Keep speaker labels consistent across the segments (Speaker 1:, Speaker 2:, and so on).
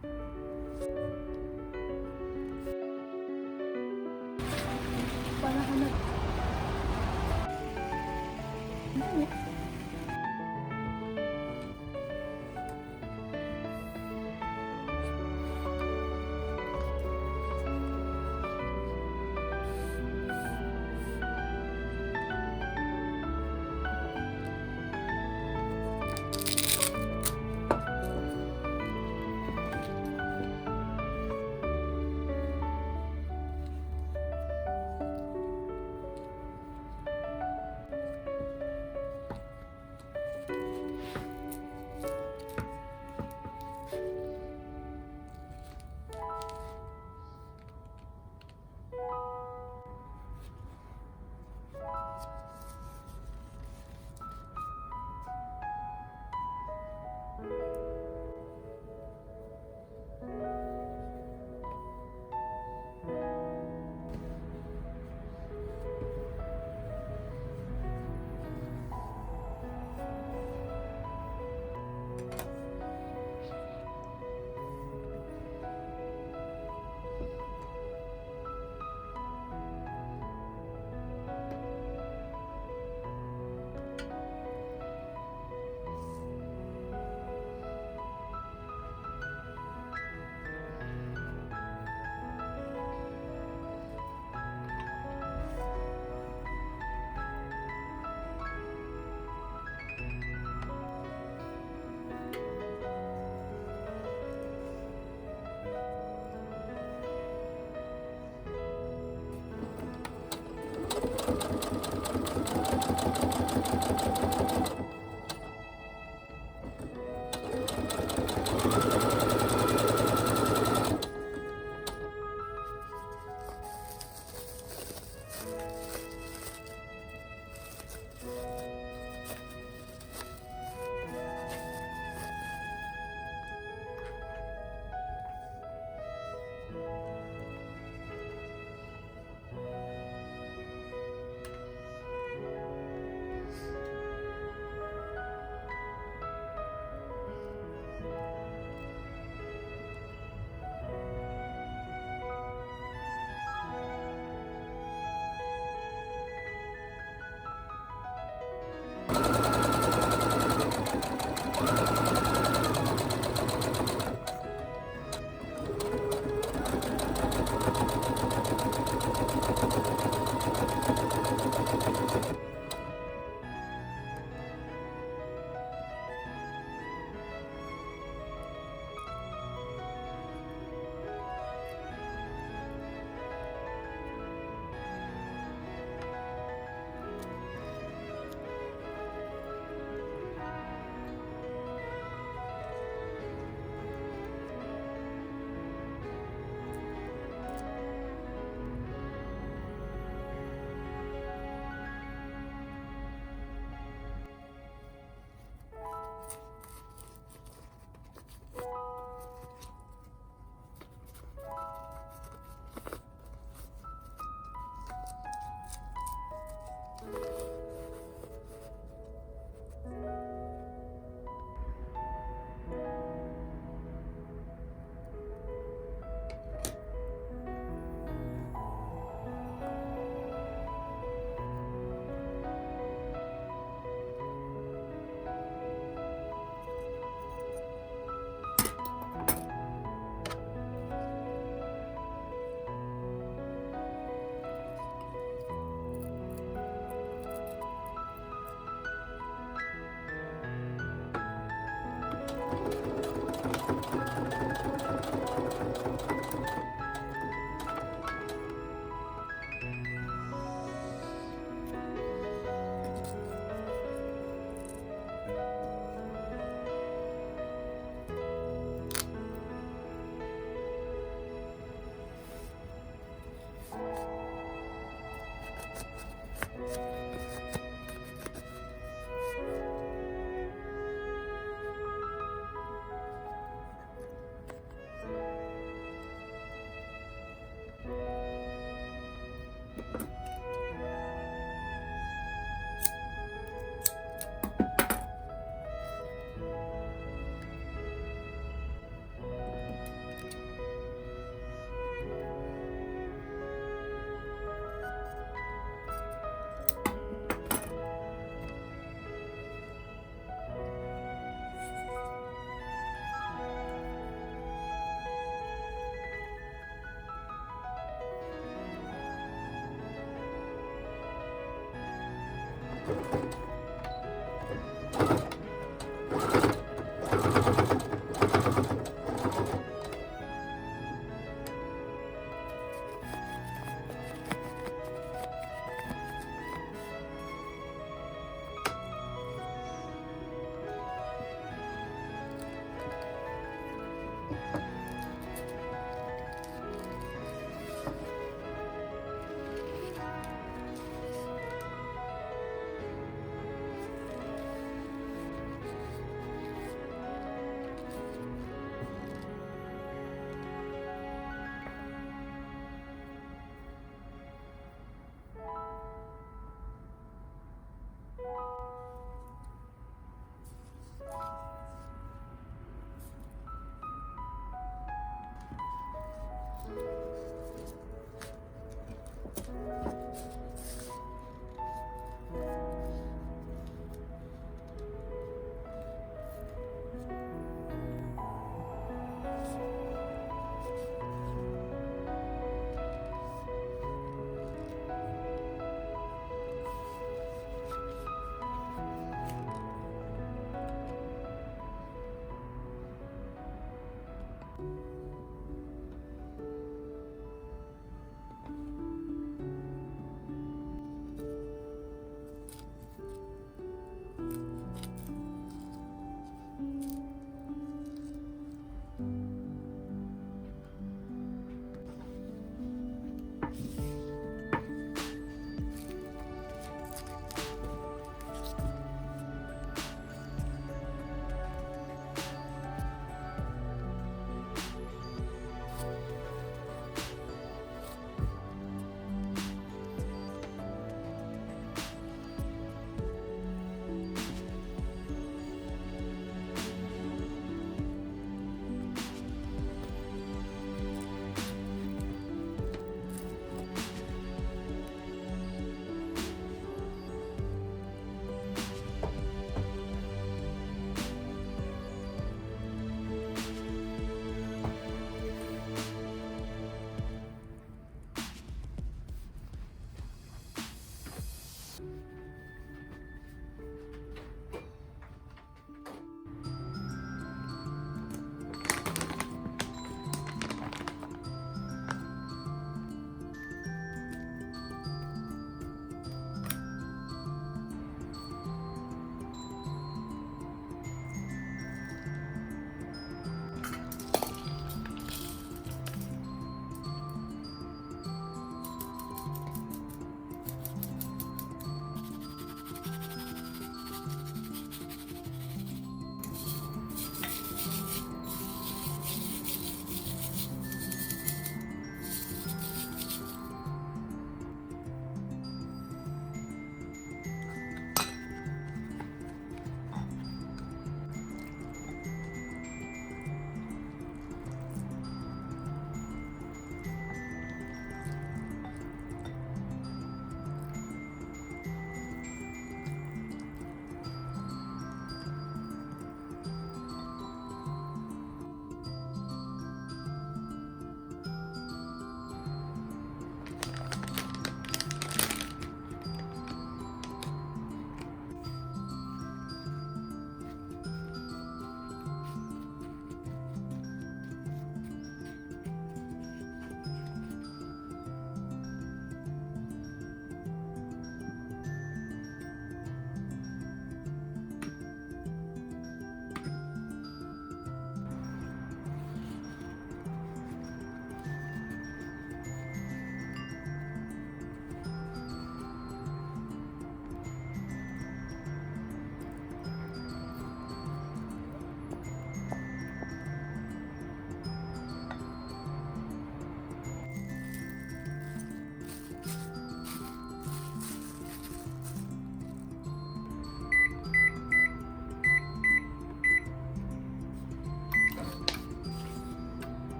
Speaker 1: Parang ano, ano,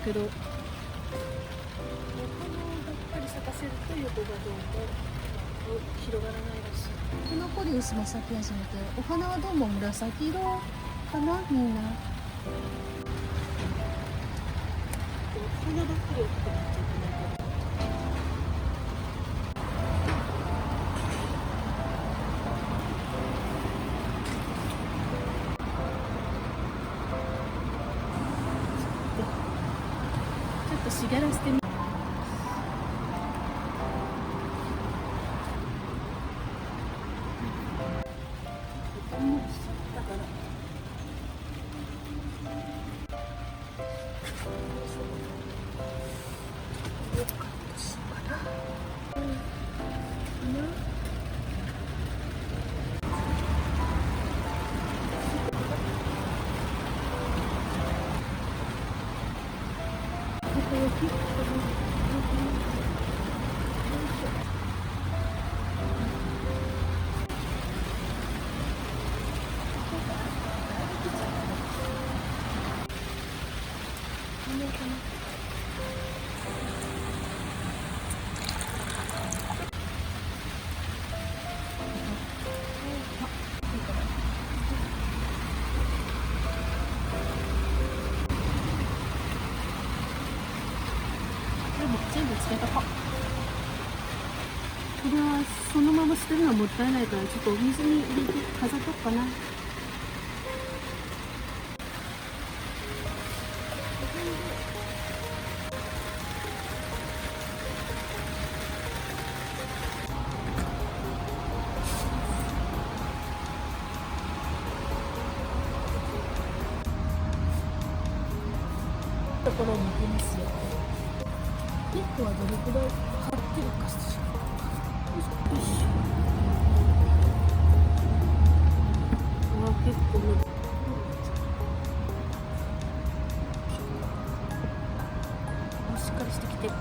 Speaker 1: けど、お花をばっかり咲かせると横がどうも広がらないらしい。このコリウスも咲き始めて、お花はどうも紫色かな、みんな。お花ばっかり追っかけてっちゃいけないから。ちょっと茂らせてみ。だからよかったしかな。全部つけたか。これはそのまま捨てるのはもったいないから、ちょっとお水に入れて飾っとくかな。ところに行きますよ。ピックはどれくらい張ってるかしら。よいしょ。あ、結構ね。しっかりしてきてる。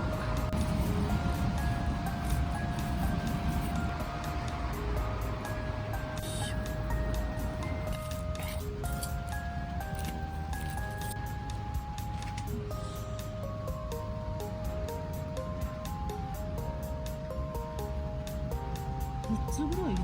Speaker 1: 3つぐらいよ。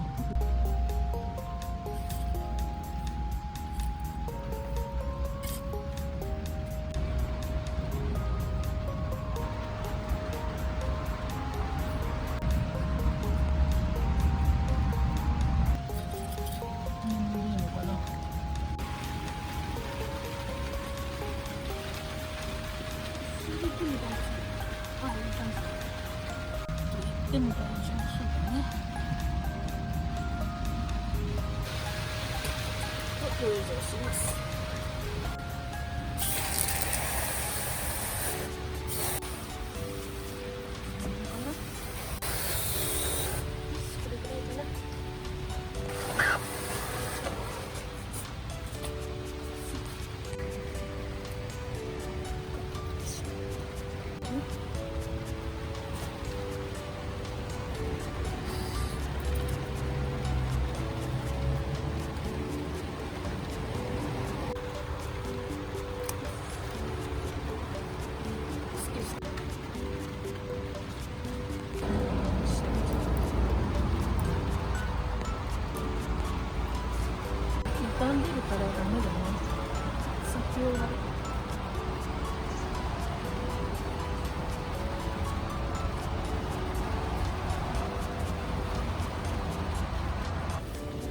Speaker 1: いいのかな。でも大丈夫そうだね。登場します。これぐらいかな。傷んでるからダメだね。先を割る。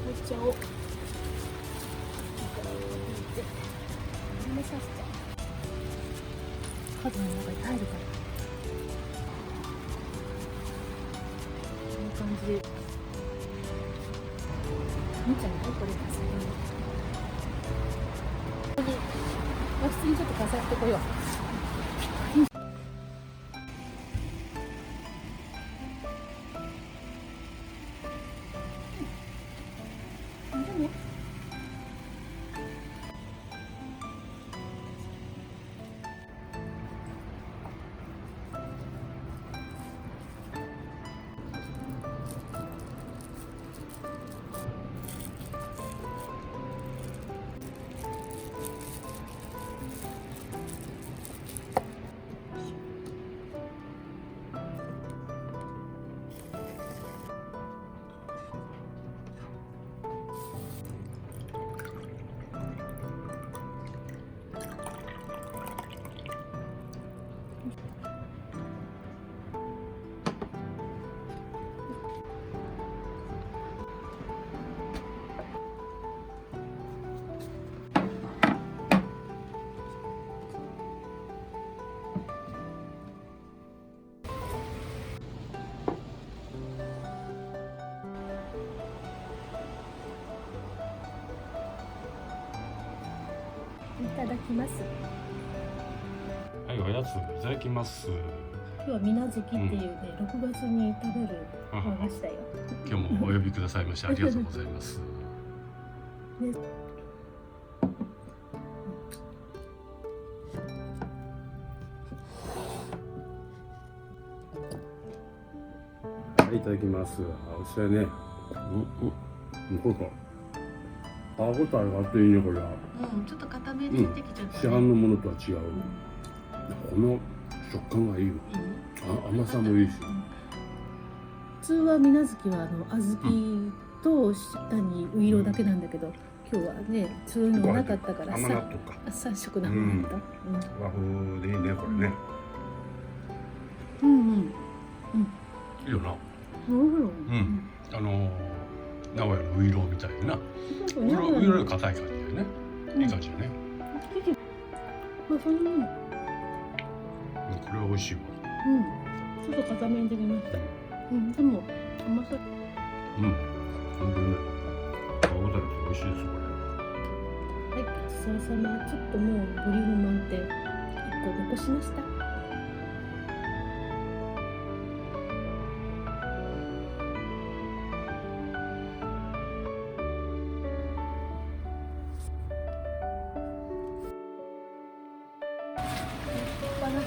Speaker 1: めっちゃお。めさせて。数の中に入るから。こんな感じで。みちゃんね、これ飾るの。和室にちょっと飾ってこよう。きます。
Speaker 2: はい、おやついただきます。
Speaker 1: 今日は水無月っていうね、6月に食べる和菓子だよ。
Speaker 2: 今日もお呼びくださいましてありがとうございます。
Speaker 1: ね、
Speaker 2: はい、いただきます。あ、おしゃれね。これか。歯ごたえがあっていいね、これは。
Speaker 1: ちょっと固めにできちゃった、ね。
Speaker 2: 市販のものとは違う。この食感がいい。甘さもいいし。
Speaker 1: 普通は水無月は小豆と下にういろだけなんだけど、今日はねそういうのなかったから
Speaker 2: 甘納豆か。
Speaker 1: 3色なのだった。
Speaker 2: 和風でいいね、これね。いいよな。名古屋のういろうみたいな。ういろうが硬い感じだよね。いい感じだね。
Speaker 1: まあそのもの。
Speaker 2: これは美味しいわ。
Speaker 1: ちょっと固めにできました。でも甘さ。
Speaker 2: 本当にね。歯ごたえ美味しいです、これ。
Speaker 1: はい、ごちそうさま。ちょっともうボリューム満点1個残しました。バナナ。